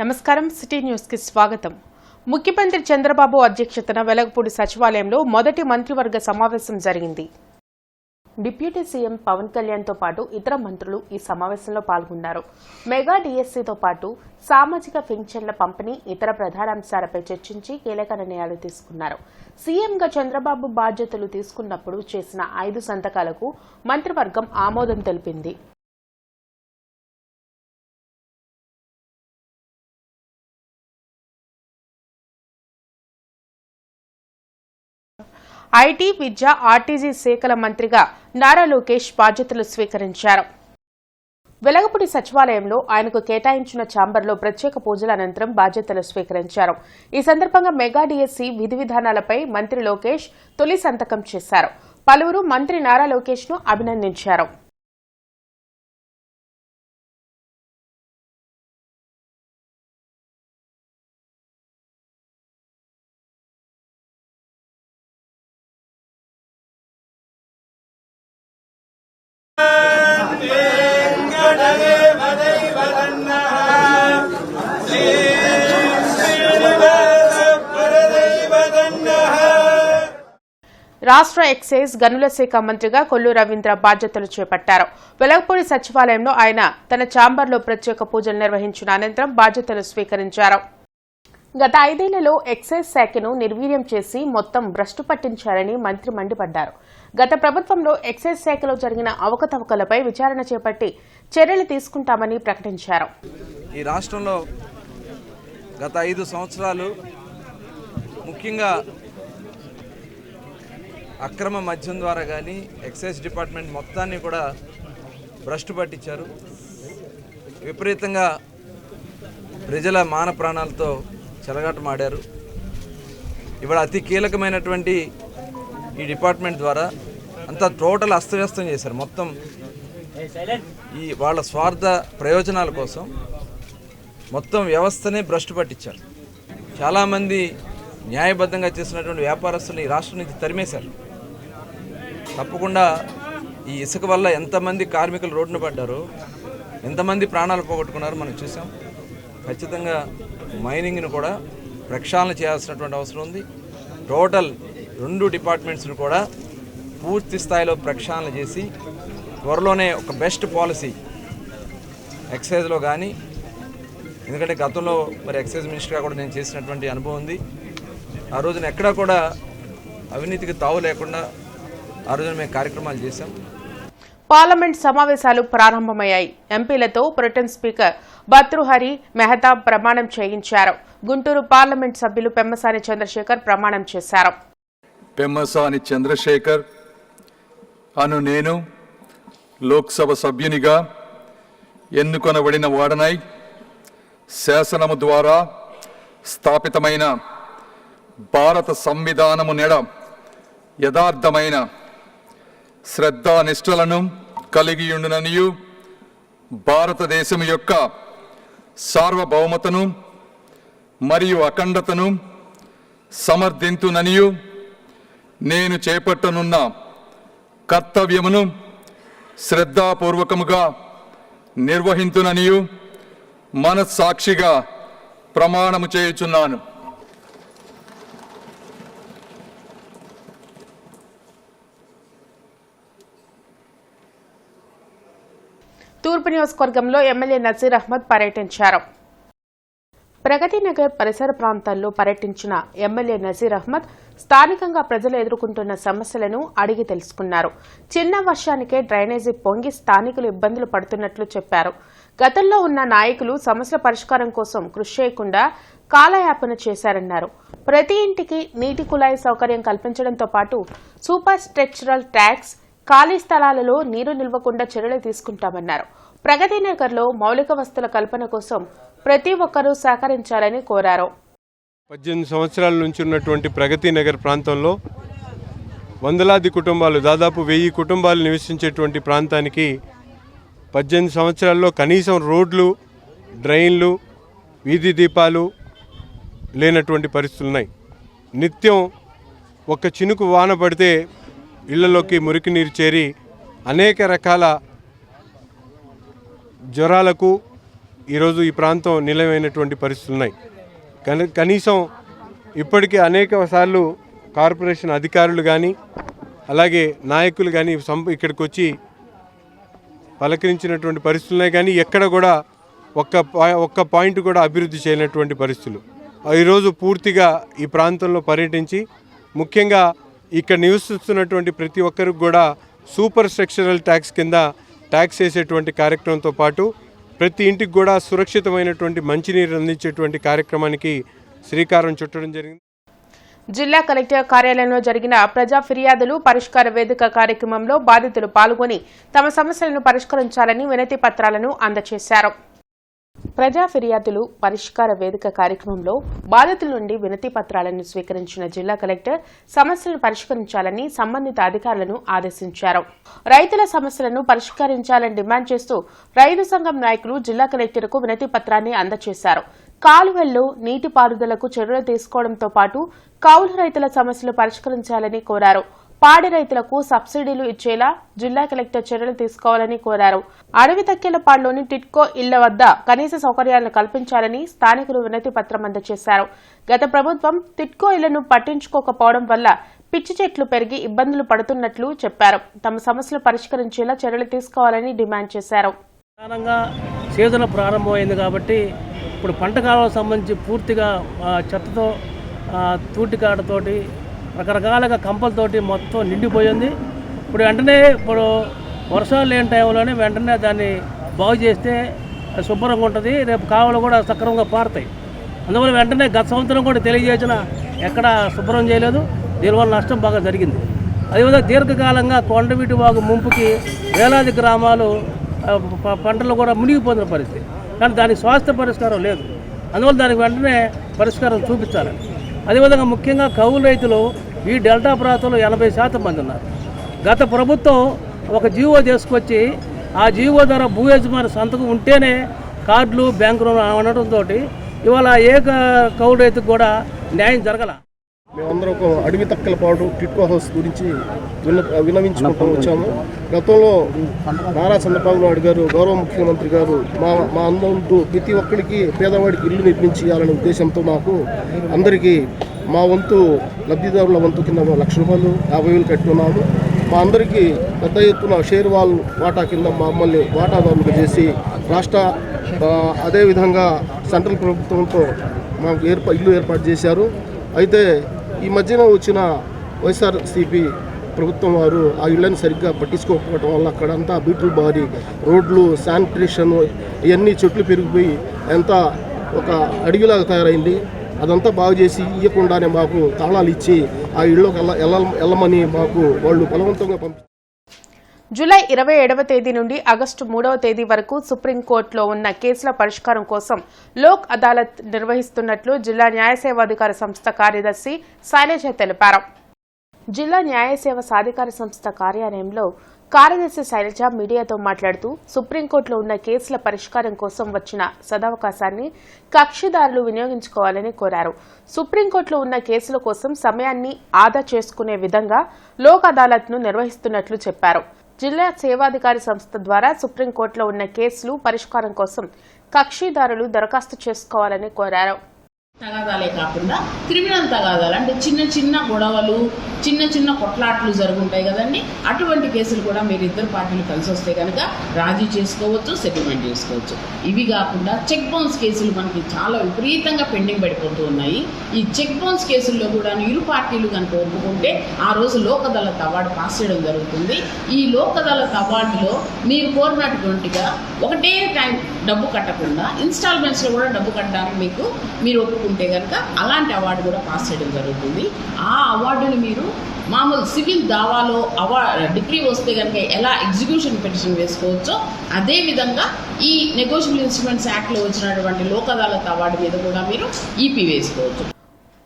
నమస్కారం city news కి స్వాగతం. ముఖ్యమంత్రి చంద్రబాబు అధ్యక్షతన వెలగపూడి సచివాలయంలో మొదటి మంత్రివర్గ సమావేశం జరిగింది. డిప్యూటీ సీఎం పవన్ కళ్యాణ్ తో పాటు ఇతర మంత్రులు ఈ సమావేశంలో పాల్గొన్నారు. మెగా డీఎస్సీతో పాటు సామాజిక పింఛన్ల పంపిణీ ఇతర ప్రధాన అంశాలపై చర్చించి కీలక నిర్ణయాలు తీసుకున్నారు. సీఎంగా చంద్రబాబు బాధ్యతలు తీసుకున్నప్పుడు చేసిన 5 సంతకాలకు మంత్రివర్గం ఆమోదం తెలిపింది. ఐటీ, విద్య, ఆర్టీజీ శాఖల మంత్రిగా నారా లోకేష్ బాధ్యతలు స్వీకరించారు. వెలగపూడి సచివాలయంలో ఆయనకు కేటాయించిన ఛాంబర్లో ప్రత్యేక పూజల అనంతరం బాధ్యతలు స్వీకరించారు. ఈ సందర్భంగా మెగా డీఎస్సీ విధి విధానాలపై మంత్రి లోకేష్ తొలి సంతకం చేశారు. పలువురు మంత్రి నారా లోకేష్ ను అభినందించారు. రాష్ట్ర ఎక్సైజ్ గనుల శాఖ మంత్రిగా కొల్లు రవీంద్ర బాధ్యతలు చేపట్టారు. వెలగపూడి సచివాలయంలో ఆయన తన ఛాంబర్లో ప్రత్యేక పూజలు నిర్వహించిన అనంతరం బాధ్యతలు స్వీకరించారు. గత 5 ఏళ్లలో ఎక్సైజ్ శాఖను నిర్వీర్యం చేసి మొత్తం భ్రష్టు పట్టించారని మంత్రి మండిపడ్డారు. గత ప్రభుత్వంలో ఎక్సైజ్ శాఖలో జరిగిన అవకతవకలపై విచారణ చేపట్టి చర్యలు తీసుకుంటామని ప్రకటించారు. ఈ రాష్ట్రంలో గత 5 సంవత్సరాలు ముఖ్యంగా అక్రమ మద్యం ద్వారా కానీ ఎక్సైజ్ డిపార్ట్మెంట్ మొత్తాన్ని కూడా భ్రష్టు పట్టించారు. విపరీతంగా ప్రజల మాన ప్రాణాలతో చెలగాటమాడారు. ఇవాళ అతి కీలకమైనటువంటి ఈ డిపార్ట్మెంట్ ద్వారా అంతా టోటల్ అస్తవ్యస్తం చేశారు. మొత్తం ఈ వాళ్ళ స్వార్థ ప్రయోజనాల కోసం మొత్తం వ్యవస్థనే భ్రష్టు పట్టించారు. చాలామంది న్యాయబద్ధంగా చేసినటువంటి వ్యాపారస్తులు ఈ రాష్ట్రం నుంచి తరిమేశారు. తప్పకుండా ఈ ఇసుక వల్ల ఎంతమంది కార్మికులు రోడ్డున పడ్డారో, ఎంతమంది ప్రాణాలు పోగొట్టుకున్నారో మనం చూసాం. ఖచ్చితంగా మైనింగ్ను కూడా ప్రక్షాళన చేయాల్సినటువంటి అవసరం ఉంది. టోటల్ 2 డిపార్ట్మెంట్స్ను కూడా పూర్తి స్థాయిలో ప్రక్షాళన చేసి త్వరలోనే ఒక బెస్ట్ పాలసీ ఎక్సైజ్లో కానీ, ఎందుకంటే గతంలో మరి ఎక్సైజ్ మినిస్టర్గా కూడా నేను చేసినటువంటి అనుభవం ఉంది. ఆ రోజున ఎక్కడా కూడా అవినీతికి తావు లేకుండా ఆ రోజున మేము కార్యక్రమాలు చేశాం. పార్లమెంట్ సమావేశాలు ప్రారంభమయ్యాయి. ఎంపీలతో ప్రొటెం స్పీకర్ భర్తృహరి మెహతాబ్ ప్రమాణం చేయించారు. గుంటూరు పార్లమెంట్ సభ్యులు పెమ్మసాని చంద్రశేఖర్ ప్రమాణం చేశారు. పెమ్మసాని చంద్రశేఖర్ అను నేను లోక్సభ సభ్యునిగా ఎన్నుకొనబడిన వాడనై శాసనము ద్వారా స్థాపితమైన భారత సంవిధానము నెడ యథార్థమైన శ్రద్ధానిష్టలను కలిగియుండుననియు, భారతదేశము యొక్క సార్వభౌమతను మరియు అఖండతను సమర్థింతుననియు, నేను చేపట్టనున్న కర్తవ్యమును శ్రద్ధాపూర్వకముగా నిర్వహింతుననియు మనస్సాక్షిగా ప్రమాణము చేయుచున్నాను. తూర్పు నియోజకవర్గంలో ఎమ్మెల్యే నజీర్ అహ్మద్ పర్యటించారు. ప్రగతి నగర్ పరిసర ప్రాంతాల్లో పర్యటించిన ఎమ్మెల్యే నజీర్ అహ్మద్ స్థానికంగా ప్రజలు ఎదుర్కొంటున్న సమస్యలను అడిగి తెలుసుకున్నారు. చిన్న వర్షానికే డ్రైనేజీ పొంగి స్థానికులు ఇబ్బందులు పడుతున్నట్లు చెప్పారు. గతంలో ఉన్న నాయకులు సమస్యల పరిష్కారం కోసం కృషి చేయకుండా కాలయాపన చేశారన్నారు. ప్రతి ఇంటికి నీటి కుళాయి సౌకర్యం కల్పించడంతో పాటు సూపర్ స్ట్రక్చరల్ ట్యాక్స్, ఖాళీ స్థలాలలో నీరు నిల్వకుండా చర్యలు తీసుకుంటామన్నారు. ప్రగతి నగర్లో మౌలిక వసతుల కల్పన కోసం ప్రతి ఒక్కరూ సహకరించాలని కోరారు. 18 సంవత్సరాల నుంచి ఉన్నటువంటి ప్రగతి నగర్ ప్రాంతంలో వందలాది కుటుంబాలు, దాదాపు 1000 కుటుంబాలు నివసించేటువంటి ప్రాంతానికి 18 సంవత్సరాల్లో కనీసం రోడ్లు, డ్రైన్లు, వీధి దీపాలు లేనటువంటి పరిస్థితులు ఉన్నాయి. నిత్యం ఒక చినుకు వాన పడితే ఇళ్లలోకి మురికి నీరు చేరి అనేక రకాల జ్వరాలకు ఈరోజు ఈ ప్రాంతం నిలవైనటువంటి పరిస్థితులు ఉన్నాయి. కనీసం ఇప్పటికీ అనేక సార్లు కార్పొరేషన్ అధికారులు కానీ అలాగే నాయకులు కానీ ఇక్కడికి వచ్చి పలకరించినటువంటి పరిస్థితులు ఉన్నాయి. కానీ ఎక్కడ కూడా ఒక్క పాయింట్ కూడా అభివృద్ధి చేయనటువంటి పరిస్థితులు. ఈరోజు పూర్తిగా ఈ ప్రాంతంలో పర్యటించి ముఖ్యంగా ఇక్కడ నివసిస్తున్నటువంటి ప్రతి ఒక్కరికి కూడా సూపర్ స్ట్రక్చరల్ ట్యాక్స్ కింద ట్యాక్స్ వేసేటువంటి కార్యక్రమంతో పాటు ప్రతి ఇంటికి కూడా సురక్షితమైనటువంటి మంచినీరు అందించేటువంటి కార్యక్రమానికి శ్రీకారం చుట్టడం జరిగింది. జిల్లా కలెక్టర్ కార్యాలయంలో జరిగిన ప్రజా ఫిర్యాదులు పరిష్కార వేదిక కార్యక్రమంలో బాధితులు పాల్గొని తమ సమస్యలను పరిష్కరించాలని వినతి పత్రాలను అందజేశారు. ప్రజా ఫిర్యాదులు పరిష్కార వేదిక కార్యక్రమంలో బాధితుల నుండి వినతి పత్రాలను స్వీకరించిన జిల్లా కలెక్టర్ సమస్యలను పరిష్కరించాలని సంబంధిత అధికారులను ఆదేశించారు. రైతుల సమస్యలను పరిష్కరించాలని డిమాండ్ చేస్తూ రైతు సంఘం నాయకులు జిల్లా కలెక్టర్కు వినతి పత్రాన్ని అందజేశారు. కాలువల్లో నీటిపారుదలకు చర్యలు తీసుకోవడంతో పాటు కౌలు రైతుల సమస్యలు పరిష్కరించాలని కోరారు. పాడి రైతులకు సబ్సిడీలు ఇచ్చేలా జిల్లా కలెక్టర్ చర్యలు తీసుకోవాలని కోరారు. అడవి తక్కెలపాడులోని టిట్కో ఇళ్ల వద్ద కనీస సౌకర్యాలను కల్పించాలని స్థానికులు వినతి పత్రం అందజేశారు. గత ప్రభుత్వం టిట్కో ఇళ్లను పట్టించుకోకపోవడం వల్ల పిచ్చి చెట్లు పెరిగి ఇబ్బందులు పడుతున్నట్లు చెప్పారు. తమ సమస్యలు పరిష్కరించేలా చర్యలు తీసుకోవాలని డిమాండ్ చేశారు. సీజన్ ప్రారంభమైంది కాబట్టి ఇప్పుడు పంట కాలాలకు సంబంధించి పూర్తిగా చెత్తతో తూటికాడతోటి రకరకాలుగా కంపలతోటి మొత్తం నిండిపోయింది. ఇప్పుడు వర్షాలు లేని టైంలోనే వెంటనే దాన్ని బాగు చేస్తే శుభ్రంగా ఉంటుంది. రేపు కాలువలు కూడా సక్రమంగా పారుతాయి. అందువల్ల వెంటనే గత సంవత్సరం కూడా తెలియజేసిన ఎక్కడ శుభ్రం చేయలేదు. దీనివల్ల నష్టం బాగా జరిగింది. అదేవిధంగా దీర్ఘకాలంగా కొండవీటి వాగు ముంపుకి వేలాది గ్రామాలు పంటలు కూడా మునిగిపోతున్న పరిస్థితి. కానీ దానికి శాశ్వత పరిష్కారం లేదు. అందువల్ల దానికి వెంటనే పరిష్కారం చూపించాలి. అదేవిధంగా ముఖ్యంగా కౌలు రైతులు ఈ డెల్టా ప్రాంతంలో 80% మంది ఉన్నారు. గత ప్రభుత్వం ఒక జీవో తీసుకొచ్చి ఆ జీవో ద్వారా భూ యజమాని సంతకం ఉంటేనే కార్డులు బ్యాంకు రుణాలు అనడంతో ఇవాళ ఏ కౌలు రైతుకు కూడా న్యాయం జరగల. మేమందరం ఒక అడవి తక్కలపాడు టిట్కో హౌస్ గురించి విన్నవించుకుంటూ వచ్చాము. గతంలో నారా చంద్రబాబు నాయుడు గారు గౌరవ ముఖ్యమంత్రి గారు మా అందరూ ప్రతి ఒక్కరికి పేదవాడికి ఇల్లు నిర్మించి ఇవ్వాలనే ఉద్దేశంతో మాకు అందరికీ మా వంతు లబ్ధిదారుల వంతు కింద 1,00,000 రూపాయలు 50,000 కట్టున్నాము. మా అందరికీ పెద్ద ఎత్తున షేర్ వాల్ వాటా కింద మమ్మల్ని వాటాదారులుగా చేసి రాష్ట్ర అదేవిధంగా సెంట్రల్ ప్రభుత్వంతో మాకు ఇల్లు ఏర్పాటు చేశారు. అయితే ఈ మధ్యన వచ్చిన వైఎస్ఆర్సీపీ ప్రభుత్వం వారు ఆ ఇళ్లను సరిగ్గా పట్టించుకోకపోవడం వల్ల అక్కడంతా బీట్లు బారి రోడ్లు శానిటేషన్ ఇవన్నీ చెట్లు పెరిగిపోయి ఎంత ఒక అడవిలాగా తయారైంది. అదంతా బాగు చేసి ఇవ్వకుండానే మాకు తాళాలు ఇచ్చి ఆ ఇళ్ళకి వెళ్ళమని మాకు వాళ్ళు బలవంతంగా పంపించారు. జూలై 27వ తేదీ నుండి ఆగస్టు 3వ తేదీ వరకు సుప్రీంకోర్టులో ఉన్న కేసుల పరిష్కారం కోసం లోక్ అదాలత్ నిర్వహిస్తున్నట్లు జిల్లా న్యాయ సేవాధికార సంస్థ కార్యదర్శి శైలజ తెలిపారు. జిల్లా న్యాయ సేవ సాధికార సంస్థ కార్యాలయంలో కార్యదర్శి శైలజ మీడియాతో మాట్లాడుతూ సుప్రీంకోర్టులో ఉన్న కేసుల పరిష్కారం కోసం వచ్చిన సదవకాశాన్ని కక్షిదారులు వినియోగించుకోవాలని కోరారు. సుప్రీంకోర్టులో ఉన్న కేసుల కోసం సమయాన్ని ఆదా చేసుకునే విధంగా లోక్ అదాలత్ను నిర్వహిస్తున్నట్లు చెప్పారు. జిల్లా సేవాధికారి సంస్థ ద్వారా సుప్రీంకోర్టులో ఉన్న కేసులు పరిష్కారం కోసం కక్షిదారులు దరఖాస్తు చేసుకోవాలని కోరారు. తగాదాలే కాకుండా క్రిమినల్ తగాదాలు అంటే చిన్న చిన్న గొడవలు చిన్న కొట్లాట్లు జరుగుంటాయి కదండి. అటువంటి కేసులు కూడా మీరు ఇద్దరు పార్టీలు కలిసి వస్తే కనుక రాజీ చేసుకోవచ్చు, సెటిల్మెంట్ చేసుకోవచ్చు. ఇవి కాకుండా చెక్ బౌన్స్ కేసులు మనకి చాలా విపరీతంగా పెండింగ్ పడిపోతూ ఉన్నాయి. ఈ చెక్ బౌన్స్ కేసుల్లో కూడా ఇరు పార్టీలు కనుక ఒప్పుకుంటే ఆ రోజు లోక్ అదాలత్ అవార్డు పాస్ చేయడం జరుగుతుంది. ఈ లోక్ అదాలత్ అవార్డులో మీరు కోరినటువంటిగా ఒకటే టైం డబ్బు కట్టకుండా ఇన్స్టాల్మెంట్స్లో కూడా డబ్బు కట్టడానికి మీరు ఒప్పుకుంటే కనుక అలాంటి అవార్డు కూడా పాస్ చేయడం జరుగుతుంది. ఆ అవార్డుని మీరు మామూలు సివిల్ దావాలో డిగ్రీ వస్తే కనుక ఎలా ఎగ్జిక్యూషన్ పిటిషన్ వేసుకోవచ్చో అదేవిధంగా ఈ నెగోషియబుల్ ఇన్స్ట్రుమెంట్స్ యాక్ట్లో వచ్చినటువంటి లోక్ అదాలత్ అవార్డు మీద కూడా మీరు ఈపీ వేసుకోవచ్చు.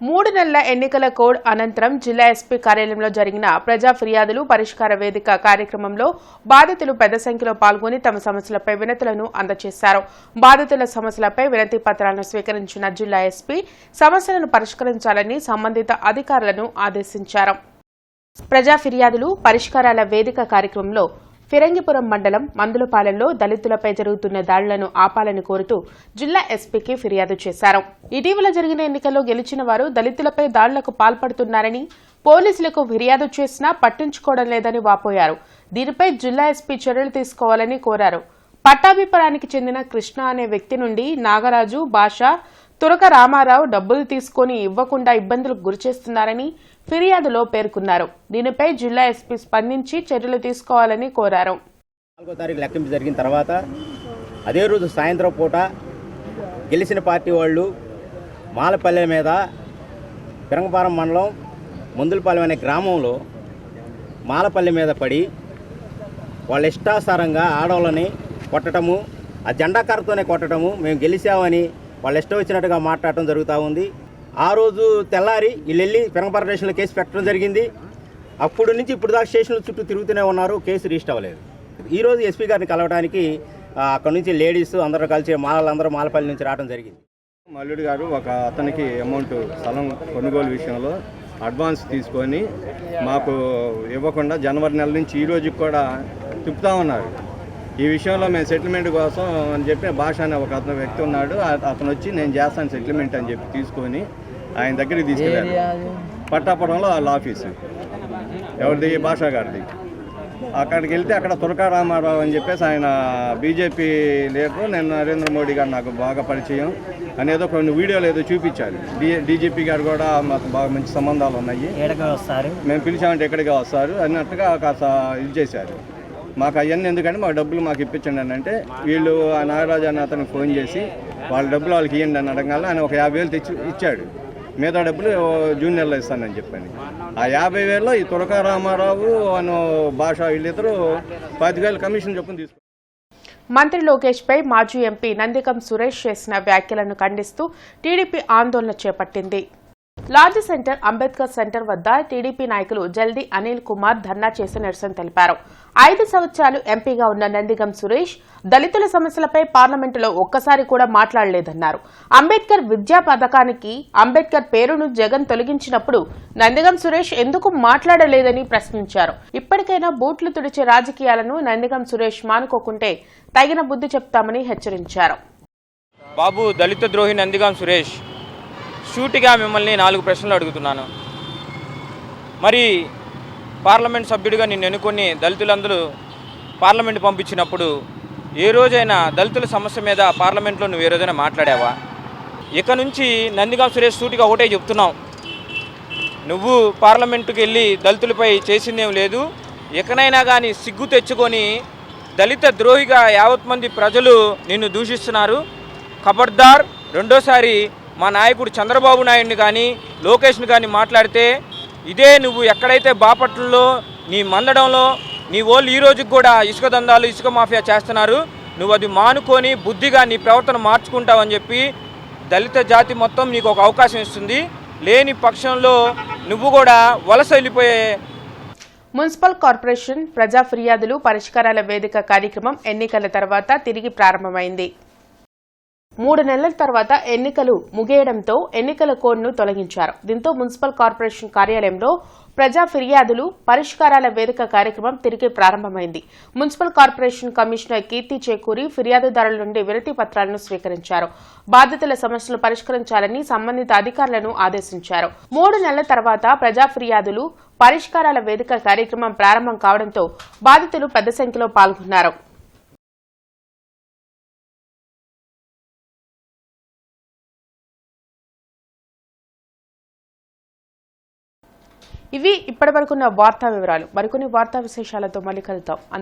3 నెలల ఎన్నికల కోడ్ అనంతరం జిల్లా ఎస్పీ కార్యాలయంలో జరిగిన ప్రజా ఫిర్యాదులు పరిష్కార వేదిక కార్యక్రమంలో బాధితులు పెద్ద సంఖ్యలో పాల్గొని తమ సమస్యలపై వినతులను అందజేశారు. బాధితుల సమస్యలపై వినతి పత్రాలను స్వీకరించిన జిల్లా ఎస్పీ సమస్యలను పరిష్కరించాలని సంబంధిత అధికారులను ఆదేశించారు. ప్రజా ఫిర్యాదులు పరిష్కారాల వేదిక కార్యక్రమంలో ఫిరంగిపురం మండలం మందులపాలెంలో దళితులపై జరుగుతున్న దాడులను ఆపాలని కోరుతూ జిల్లా ఎస్పీకి ఫిర్యాదు చేశారు. ఇటీవల జరిగిన ఎన్నికల్లో గెలిచిన వారు దళితులపై దాడులకు పాల్పడుతున్నారని పోలీసులకు ఫిర్యాదు చేసినా పట్టించుకోవడం లేదని వాపోయారు. దీనిపై జిల్లా ఎస్పీ చర్యలు తీసుకోవాలని కోరారు. పట్టాభిపురానికి చెందిన కృష్ణ అనే వ్యక్తి నుండి నాగరాజు, భాష, తురక రామారావు డబ్బులు తీసుకుని ఇవ్వకుండా ఇబ్బందులకు గురిచేస్తున్నారని ఫిర్యాదులో పేర్కొన్నారు. దీనిపై జిల్లా ఎస్పీ స్పందించి చర్యలు తీసుకోవాలని కోరారు. 4వ తారీఖు లెక్కింపు జరిగిన తర్వాత అదే రోజు సాయంత్రం పూట గెలిచిన పార్టీ వాళ్ళు మాలపల్లె మీద పిరంగపారం మండలం మందులపాలెం అనే గ్రామంలో మాలపల్లె మీద పడి వాళ్ళ ఇష్టాసారంగా ఆడవాళ్ళని కొట్టడము, ఆ జెండాకారతోనే కొట్టడము, మేము గెలిచామని వాళ్ళు ఇష్టం వచ్చినట్టుగా మాట్లాడటం జరుగుతూ ఉంది. ఆ రోజు తెల్లారి వీళ్ళు వెళ్ళి పిరంగపారం స్టేషన్లో కేసు పెట్టడం జరిగింది. అప్పుడు నుంచి ఇప్పుడు దాకా స్టేషన్ల చుట్టూ తిరుగుతూనే ఉన్నారు, కేసు రిజిస్టర్ అవ్వలేదు. ఈరోజు ఎస్పీ గారిని కలవడానికి అక్కడ నుంచి లేడీస్ అందరూ కలిసి మాలలందరూ మాలపల్లి నుంచి రావడం జరిగింది. మల్లుడు గారు ఒక అతనికి అమౌంట్ స్థలం కొనుగోలు విషయంలో అడ్వాన్స్ తీసుకొని మాకు ఇవ్వకుండా జనవరి నెల నుంచి ఈ రోజుకి కూడా తిప్పుతా ఉన్నారు. ఈ విషయంలో మేము సెటిల్మెంట్ కోసం అని చెప్పి భాష అనే ఒక అతను వ్యక్తి ఉన్నాడు. అతను వచ్చి నేను చేస్తాను సెటిల్మెంట్ అని చెప్పి తీసుకొని ఆయన దగ్గరికి తీసుకెళ్ళారు. పట్టాపురంలో వాళ్ళ ఆఫీసు ఎవరిది, భాష గారిది. అక్కడికి వెళ్తే అక్కడ తురక రామారావు అని చెప్పేసి ఆయన బీజేపీ లీడరు, నేను నరేంద్ర మోడీ గారు నాకు బాగా పరిచయం అనేదో కొన్ని వీడియోలు ఏదో చూపించారు. డీజీపీ గారు కూడా మాకు బాగా మంచి సంబంధాలు ఉన్నాయి, మేము పిలిచామంటే ఎక్కడికి వస్తారు అన్నట్టుగా కాస్త ఇది చేశారు. మాకు అవన్నీ ఎందుకంటే మాకు డబ్బులు మాకు ఇప్పించండి అని అంటే వీళ్ళు ఆ నాగరాజు అన్న అతనికి ఫోన్ చేసి వాళ్ళ డబ్బులు వాళ్ళకి ఇవ్వండి అని అడగాలి. ఆయన ఒక 50,000 తెచ్చి ఇచ్చాడు. మిగతా డబ్బులు జూన్ నెలలో ఇస్తానని చెప్పని ఆ 50,000లో ఈ తురక రామారావు అను భాష వీళ్ళిద్దరూ 10,000 కమిషన్ చొప్పున తీసుకున్నారు. మంత్రి లోకేష్ పై మాజీ ఎంపీ నందిగం సురేష్ చేసిన వ్యాఖ్యలను ఖండిస్తూ టీడీపీ ఆందోళన చేపట్టింది. లార్జ్ సెంటర్ అంబేద్కర్ సెంటర్ వద్ద టీడీపీ నాయకులు జల్దీ అనిల్ కుమార్ ధర్నా చేసి నిరసన తెలిపారు. 5 సంవత్సరాలు ఎంపీగా ఉన్న నందిగం సురేష్ దళితుల సమస్యలపై పార్లమెంటులో ఒక్కసారి కూడా మాట్లాడలేదన్నారు. అంబేద్కర్ విద్యా పథకానికి అంబేద్కర్ పేరును జగన్ తొలగించినప్పుడు నందిగం సురేష్ ఎందుకు మాట్లాడలేదని ప్రశ్నించారు. ఇప్పటికైనా బూట్లు తుడిచే రాజకీయాలను నందిగం సురేష్ మానుకోకుంటే తగిన బుద్ధి చెప్తామని హెచ్చరించారు. బాబు దళిత ద్రోహి నందిగం సురేష్, సూటిగా మిమ్మల్ని 4 ప్రశ్నలు అడుగుతున్నాను. మరి పార్లమెంట్ సభ్యుడిగా నిన్ను ఎన్నుకొని దళితులందరూ పార్లమెంట్ పంపించినప్పుడు ఏ రోజైనా దళితుల సమస్య మీద పార్లమెంట్లో నువ్వు ఏ రోజైనా మాట్లాడావా? ఇక నుంచి నందిగం సురేష్ సూటిగా ఒకటే చెప్తున్నావు, నువ్వు పార్లమెంటుకి వెళ్ళి దళితులపై చేసిందేం లేదు. ఎక్కడైనా కానీ సిగ్గు తెచ్చుకొని దళిత ద్రోహిగా యావత్ మంది ప్రజలు నిన్ను దూషిస్తున్నారు. ఖబర్దార్, రెండోసారి మా నాయకుడు చంద్రబాబు నాయుడిని కానీ లోకేష్ని కానీ మాట్లాడితే ఇదే నువ్వు ఎక్కడైతే బాపట్లలో నీ మందడంలో నీ వాళ్ళు ఈ రోజుకి కూడా ఇసుక దందాలు ఇసుక మాఫియా చేస్తున్నారు, నువ్వు అది మానుకొని బుద్ధిగా నీ ప్రవర్తన మార్చుకుంటావని చెప్పి దళిత జాతి మొత్తం నీకు ఒక అవకాశం ఇస్తుంది. లేని పక్షంలో నువ్వు కూడా వలస వెళ్ళిపోయే. మున్సిపల్ కార్పొరేషన్ ప్రజా ఫిర్యాదులు పరిష్కారాల వేదిక కార్యక్రమం ఎన్నికల తర్వాత తిరిగి ప్రారంభమైంది. 3 నెలల తర్వాత ఎన్నికలు ముగియడంతో ఎన్నికల కోడ్ను తొలగించారు. దీంతో మున్సిపల్ కార్పొరేషన్ కార్యాలయంలో ప్రజా ఫిర్యాదులు పరిష్కారాల వేదిక కార్యక్రమం తిరిగి ప్రారంభమైంది. మున్సిపల్ కార్పొరేషన్ కమిషనర్ కీర్తి చేకూరి ఫిర్యాదుదారుల నుండి వినతి పత్రాలను స్వీకరించారు. బాధితుల సమస్యలు పరిష్కరించాలని సంబంధిత అధికారులను ఆదేశించారు. 3 నెలల తర్వాత ప్రజా ఫిర్యాదులు పరిష్కారాల వేదిక కార్యక్రమం ప్రారంభం కావడంతో బాధితులు పెద్ద సంఖ్యలో పాల్గొన్నారు. ఇవి ఇప్పటివరకున్న వార్తా వివరాలు. మరికొన్ని వార్తా విశేషాలతో మళ్ళీ కలుద్దాం.